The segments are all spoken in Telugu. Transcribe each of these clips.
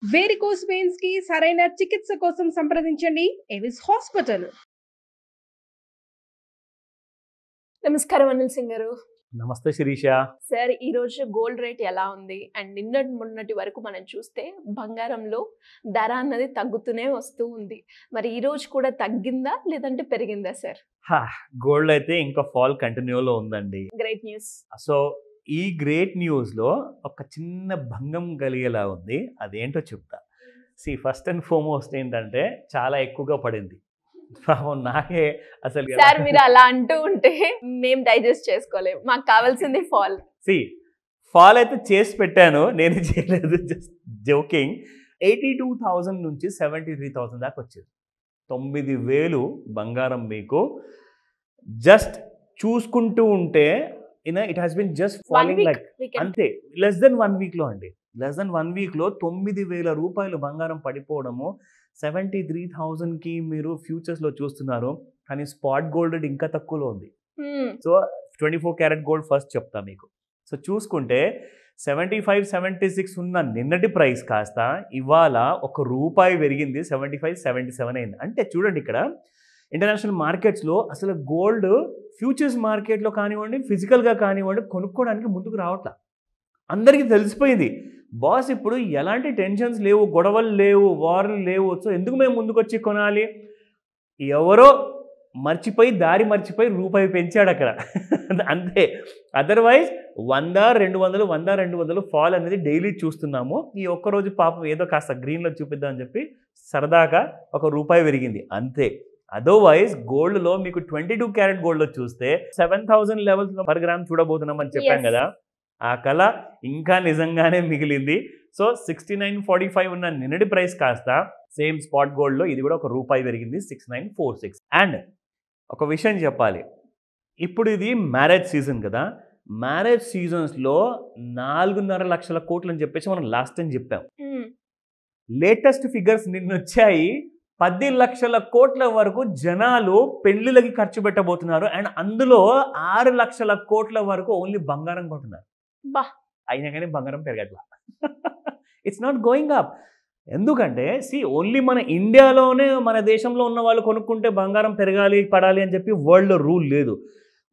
వేరికోస్ వెయిన్స్ కి సరైన చికిత్స కోసం సంప్రదించండి ఎవిస్ హాస్పిటల్. నమస్కారం అనిల్ సింగ్ గారు. నమస్తే శిరీష. సార్, ఈ రోజు గోల్డ్ రేట్ ఎలా ఉంది? అండ్ మొన్నటి వరకు మనం చూస్తే బంగారంలో ధర అన్నది తగ్గుతూనే వస్తూ ఉంది. మరి ఈ రోజు కూడా తగ్గిందా లేదంటే పెరిగిందా సార్? గోల్డ్ అయితే ఇంకా ఫాల్ కంటిన్యూలో ఉందండి. Great news. సో ఈ గ్రేట్ న్యూస్లో ఒక చిన్న భంగం కలిగేలా ఉంది. అదేంటో చెప్తా. ఫస్ట్ అండ్ ఫార్మోస్ట్ ఏంటంటే చాలా ఎక్కువగా పడింది. నాకే అసలు సార్ మీరు అలా అంటూ ఉంటే మేము డైజెస్ట్ చేసుకోలేము. మాకు కావాల్సింది ఫాల్. ఫాల్ అయితే చేసి పెట్టాను, నేను చేయలేదు, జస్ట్ జోకింగ్. 82,000 నుంచి 73,000 దాకా వచ్చేది. 9,000 బంగారం మీకు జస్ట్ చూసుకుంటూ ఉంటే it has been just falling like అంతే. లెస్ దెన్ 1 వీక్లో అండి, లెస్ దెన్ 1 వీక్లో 9,000 రూపాయలు బంగారం పడిపోవడము. 73,000కి మీరు ఫ్యూచర్స్లో చూస్తున్నారు, కానీ స్పాట్ గోల్డ్ రేట్ ఇంకా తక్కువలో ఉంది. సో 24 క్యారెట్ గోల్డ్ ఫస్ట్ చెప్తా మీకు. సో చూసుకుంటే 75, 76 ఉన్న నిన్నటి ప్రైస్ కాస్త ఇవాళ ₹1 పెరిగింది, 75, 77 అయింది. అంటే చూడండి, ఇక్కడ ఇంటర్నేషనల్ మార్కెట్స్లో అసలు గోల్డ్ ఫ్యూచర్స్ మార్కెట్లో కానివ్వండి, ఫిజికల్గా కానివ్వండి, కొనుక్కోవడానికి ముందుకు రావట్లా. అందరికీ తెలిసిపోయింది, బాస్ ఇప్పుడు ఎలాంటి టెన్షన్స్ లేవు, గొడవలు లేవు, వార్లు లేవు, సో ఎందుకు మేము ముందుకు వచ్చి కొనాలి? ఎవరో దారి మర్చిపోయి రూపాయి పెంచాడు అక్కడ, అంతే. అదర్వైజ్ 100, 200, 100, 200 ఫాల్ అనేది డైలీ చూస్తున్నాము. ఈ ఒక్కరోజు పాపం ఏదో కాస్త గ్రీన్లో చూపిద్దామని చెప్పి సరదాగా ₹1 పెరిగింది, అంతే. అదర్వైజ్ గోల్డ్లో మీకు 22 క్యారెట్ గోల్డ్లో చూస్తే 7,000 లెవెల్స్ పర్ గ్రామ్ చూడబోతున్నామని చెప్పాం కదా. ఆ కళ ఇంకా నిజంగానే మిగిలింది. సో 69.45 ఉన్న నిన్నటి ప్రైస్ కాస్త సేమ్ స్పాట్ గోల్డ్లో ఇది కూడా ₹1 పెరిగింది, 6946. అండ్ ఒక విషయం చెప్పాలి, ఇప్పుడు ఇది మ్యారేజ్ సీజన్ కదా. మ్యారేజ్ సీజన్స్లో 4.5 లక్షల కోట్లు అని చెప్పేసి మనం లాస్ట్ టైం చెప్పాం. లేటెస్ట్ ఫిగర్స్ నిన్న వచ్చాయి. 10 లక్షల కోట్ల వరకు జనాలు పెళ్లిళ్ళకి ఖర్చు పెట్టబోతున్నారు. అండ్ అందులో 6 లక్షల కోట్ల వరకు ఓన్లీ బంగారం కొంటున్నారు. అయినా కానీ బంగారం పెరగట్లా. It's not going up. ఎందుకంటే ఓన్లీ మన ఇండియాలోనే, మన దేశంలో ఉన్న వాళ్ళు కొనుక్కుంటే బంగారం పెరగాలి, పడాలి అని చెప్పి వరల్డ్లో రూల్ లేదు.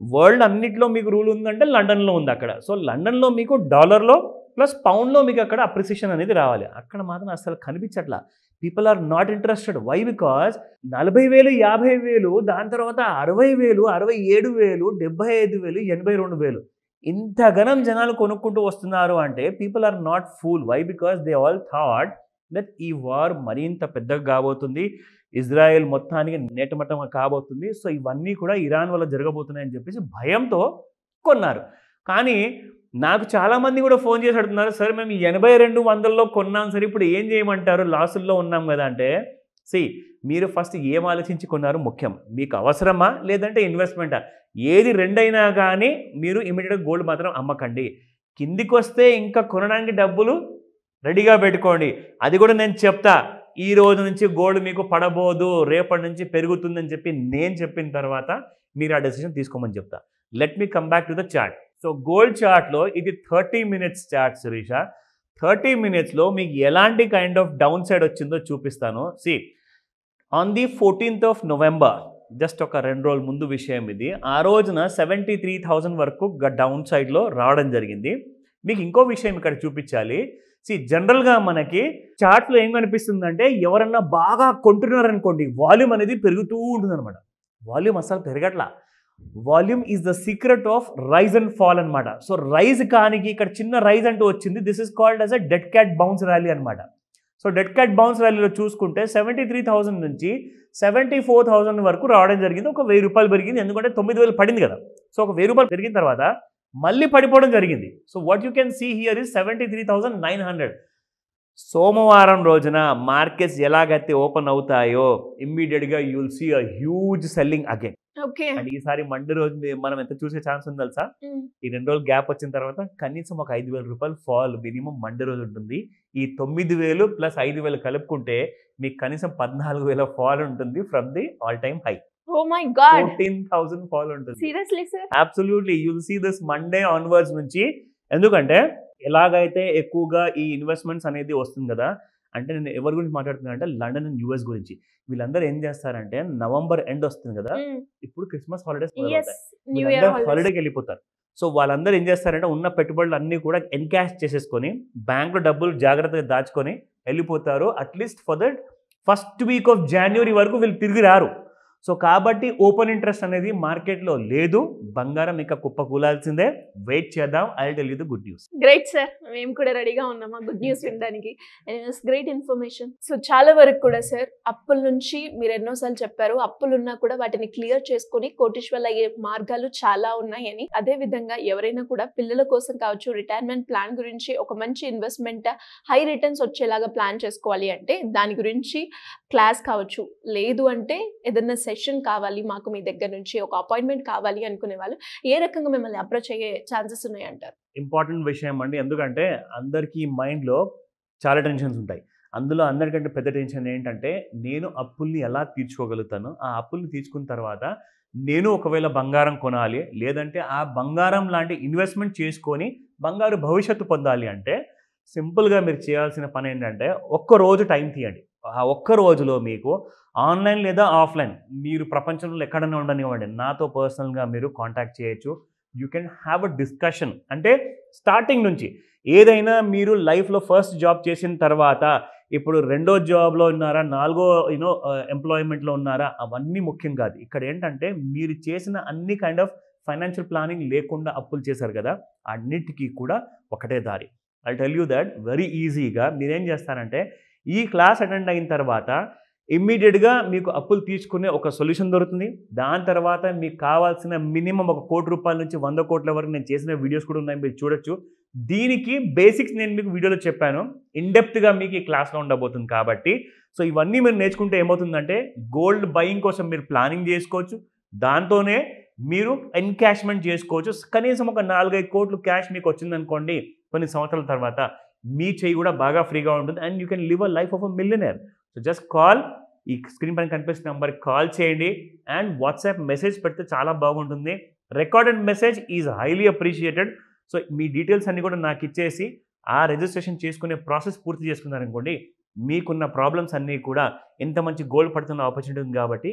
వరల్డ్ అన్నిట్లో మీకు రూల్ ఉందంటే లండన్లో ఉంది అక్కడ. సో లండన్లో మీకు డాలర్లో ప్లస్ పౌండ్లో మీకు అక్కడ అప్రిసియేషన్ అనేది రావాలి. అక్కడ మాత్రం అసలు కనిపించట్లా. People are not interested. Why? Because 40,000, 50,000, దాని తర్వాత 60,000, 67,000, 75,000, 82,000 ఇంత ఘనం జనాలు కొనుక్కుంటూ వస్తున్నారు అంటే people are not fool. Why? Because they all thought that ఈ వార్ మరింత పెద్దగా కాబోతుంది, ఇజ్రాయెల్ మొత్తానికి నేటమట్టం కాబోతుంది, సో ఇవన్నీ కూడా ఇరాన్ వల్ల జరగబోతున్నాయని చెప్పేసి భయంతో కొన్నారు. కానీ నాకు చాలామంది కూడా ఫోన్ చేసి అడుగుతున్నారు, సార్ మేము 8200లో కొన్నాం, సరే ఇప్పుడు ఏం చేయమంటారు, లాసుల్లో ఉన్నాం కదా అంటే. మీరు ఫస్ట్ ఏం ఆలోచించి కొన్నారు ముఖ్యం. మీకు అవసరమా లేదంటే ఇన్వెస్ట్మెంటా? ఏది రెండైనా కానీ మీరు ఇమీడియట్గా గోల్డ్ మాత్రం అమ్మకండి. కిందికి వస్తే ఇంకా కొనడానికి డబ్బులు రెడీగా పెట్టుకోండి. అది కూడా నేను చెప్తా, ఈ రోజు నుంచి గోల్డ్ మీకు పడబోదు, రేపటి నుంచి పెరుగుతుందని చెప్పి నేను చెప్పిన తర్వాత మీరు ఆ డెసిషన్ తీసుకోమని చెప్తా. Let me come back to the chart. So gold చార్ట్లో ఇది 30 minutes చార్ట్ శిరీష. 30 minutesలో మీకు ఎలాంటి కైండ్ ఆఫ్ డౌన్ సైడ్ వచ్చిందో చూపిస్తాను. On the 14th of November, just ఒక 2 రోజుల ముందు విషయం ఇది. ఆ రోజున 73,000 వరకు డౌన్ సైడ్లో రావడం జరిగింది. మీకు ఇంకో విషయం ఇక్కడ చూపించాలి. జనరల్గా మనకి చార్ట్లో ఏం కనిపిస్తుందంటే, ఎవరన్నా బాగా కొంటున్నారనుకోండి, వాల్యూమ్ అనేది పెరుగుతూ ఉంటుంది అనమాట. వాల్యూమ్ అసలు పెరగట్లా. Volume is the secret of rise and fall అనమాట. సో రైజ్ కానికి ఇక్కడ చిన్న రైజ్ అంటూ వచ్చింది. This is called as a dead cat bounce rally అనమాట. సో డెడ్ క్యాట్ బౌన్స్ ర్యాలీలో చూసుకుంటే 73,000 నుంచి 74,000 వరకు రావడం జరిగింది. ఒక ₹1,000 పెరిగింది, ఎందుకంటే 9,000 పడింది కదా. సో ఒక ₹1,000 పెరిగిన తర్వాత మళ్ళీ పడిపోవడం జరిగింది. So what you can see here is 73,900. సోమవారం రోజున మార్కెట్స్ ఎలాగైతే ఓపెన్ అవుతాయో ఇమ్మీడియట్గా you will see a huge selling again. And ఈసారి మండే రోజు మనం ఎంత చూసే ఛాన్స్ ఉంది తెలుసా? ఈ 2 రోజులు గ్యాప్ వచ్చిన తర్వాత కనీసం ఒక ₹5,000 ఫాల్ మినిమం మండే రోజు ఉంటుంది. ఈ 9,000 ప్లస్ 5,000 కలుపుకుంటే మీకు కనీసం 14,000 ఫాల్ ఉంటుంది from the all time high. Oh my God. 14,000 fall ఉంటుంది. Seriously, sir? Absolutely. You will see this Monday onwards నుంచి. ఎందుకంటే ఎలాగైతే ఎక్కువగా ఈ ఇన్వెస్ట్మెంట్స్ అనేది వస్తుంది కదా, అంటే నేను ఎవరి గురించి మాట్లాడుతున్నా అంటే లండన్ అండ్ యూఎస్ గురించి. వీళ్ళందరూ ఏం చేస్తారంటే నవంబర్ ఎండ్ వస్తుంది కదా, ఇప్పుడు క్రిస్మస్ హాలిడేస్ న్యూ ఇయర్ హాలిడేకి వెళ్ళిపోతారు. సో వాళ్ళందరూ ఏం చేస్తారంటే ఉన్న పెట్టుబడులు అన్నీ కూడా ఎన్కాష్ చేసేసుకొని బ్యాంక్లో డబ్బులు జాగ్రత్తగా దాచుకొని వెళ్ళిపోతారు. At least for that first week of January వరకు వీళ్ళు తిరిగి రారు. సో కాబట్టి ఓపెన్ ఇంట్రెస్ట్ అనేది మార్కెట్లో లేదు. బంగారం ఇంకా కుప్పకూలాల్సిందే. వెయిట్ చేద్దాం. I tell you the good news. Great sir, మేము కూడా రెడీగా ఉన్నాం ఆ గుడ్ న్యూస్ వినడానికి. Great information. సో చాలా వరకు కూడా సార్ అప్పుల నుంచి మీరు ఎన్నోసార్లు చెప్పారు, అప్పులు ఉన్నా కూడా వాటిని క్లియర్ చేసుకొని కోటీశ్వర్లు అయ్యే మార్గాలు చాలా ఉన్నాయని. అదే విధంగా ఎవరైనా కూడా పిల్లల కోసం కావచ్చు, రిటైర్మెంట్ ప్లాన్ గురించి ఒక మంచి ఇన్వెస్ట్మెంట్ హై రిటర్న్స్ వచ్చేలాగా ప్లాన్ చేసుకోవాలి అంటే దాని గురించి క్లాస్ కావచ్చు, లేదు అంటే ఏదైనా సెషన్ కావాలి మాకు మీ దగ్గర నుంచి, ఒక అపాయింట్మెంట్ కావాలి అనుకునే వాళ్ళు ఏ రకంగా మిమ్మల్ని అప్రోచ్ అయ్యే ఛాన్సెస్ ఉన్నాయంటారు? ఇంపార్టెంట్ విషయం అండి. ఎందుకంటే అందరికీ మైండ్లో చాలా టెన్షన్స్ ఉంటాయి. అందులో అందరికంటే పెద్ద టెన్షన్ ఏంటంటే నేను అప్పుల్ని ఎలా తీర్చుకోగలుగుతాను, ఆ అప్పుల్ని తీర్చుకున్న తర్వాత నేను ఒకవేళ బంగారం కొనాలి, లేదంటే ఆ బంగారం లాంటి ఇన్వెస్ట్మెంట్ చేసుకొని బంగారు భవిష్యత్తు పొందాలి అంటే సింపుల్గా మీరు చేయాల్సిన పని ఏంటంటే ఒక్కరోజు టైం తీయండి. ఆ ఒక్క రోజులో మీకు ఆన్లైన్ లేదా ఆఫ్లైన్ మీరు ప్రపంచంలో ఎక్కడైనా ఉండనివ్వండి, నాతో పర్సనల్గా మీరు కాంటాక్ట్ చేయొచ్చు. You can have a discussion. అంటే స్టార్టింగ్ నుంచి ఏదైనా మీరు లైఫ్లో ఫస్ట్ జాబ్ చేసిన తర్వాత ఇప్పుడు రెండో జాబ్లో ఉన్నారా, నాలుగో ఎంప్లాయ్మెంట్లో ఉన్నారా, అవన్నీ ముఖ్యం కాదు. ఇక్కడ ఏంటంటే మీరు చేసిన అన్ని కైండ్ ఆఫ్ ఫైనాన్షియల్ ప్లానింగ్ లేకుండా అప్పులు చేశారు కదా, అన్నిటికీ కూడా ఒకటే దారి. I tell you that very ఈజీగా మీరేం చేస్తారంటే ఈ క్లాస్ అటెండ్ అయిన తర్వాత ఇమ్మీడియట్గా మీకు అప్పులు తీసుకునే ఒక సొల్యూషన్ దొరుకుతుంది. దాని తర్వాత మీకు కావాల్సిన మినిమం ₹1 కోటి నుంచి 100 కోట్ల వరకు నేను చేసిన వీడియోస్ కూడా ఉన్నాయి, మీరు చూడొచ్చు. దీనికి బేసిక్స్ నేను మీకు వీడియోలో చెప్పాను, ఇన్డెప్త్గా మీకు ఈ క్లాస్లో ఉండబోతుంది. కాబట్టి సో ఇవన్నీ మీరు నేర్చుకుంటే ఏమవుతుందంటే గోల్డ్ బయింగ్ కోసం మీరు ప్లానింగ్ చేసుకోవచ్చు, దాంతోనే మీరు ఎన్కాష్మెంట్ చేసుకోవచ్చు. కనీసం ఒక 4-5 కోట్లు క్యాష్ మీకు వచ్చిందనుకోండి, కొన్ని సంవత్సరాల తర్వాత మీ చెయ్యి కూడా బాగా ఫ్రీగా ఉంటుంది and you can live a life of a millionaire. So just call, ఈ స్క్రీన్ పైన కనిపిస్తున్న నెంబర్కి కాల్ చేయండి అండ్ వాట్సాప్ మెసేజ్ పెడితే చాలా బాగుంటుంది. Recorded message is highly appreciated. So me details అన్నీ కూడా నాకు ఇచ్చేసి ఆ రిజిస్ట్రేషన్ చేసుకునే ప్రాసెస్ పూర్తి చేసుకున్నారనుకోండి, మీకున్న ప్రాబ్లమ్స్ అన్నీ కూడా ఎంత మంచి గోల్డ్ పడుతున్న ఆపర్చునిటీ ఉంది కాబట్టి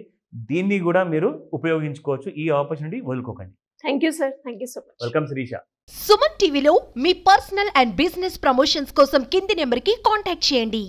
దీన్ని కూడా మీరు ఉపయోగించుకోవచ్చు. ఈ ఆపర్చునిటీ వదులుకోకండి. Thank you sir, thank you so much. Welcome Sirisha. Suman టీవీలో మీ పర్సనల్ అండ్ బిజినెస్ ప్రమోషన్స్ కోసం కింది నెంబర్కి కాంటాక్ట్ చేయండి.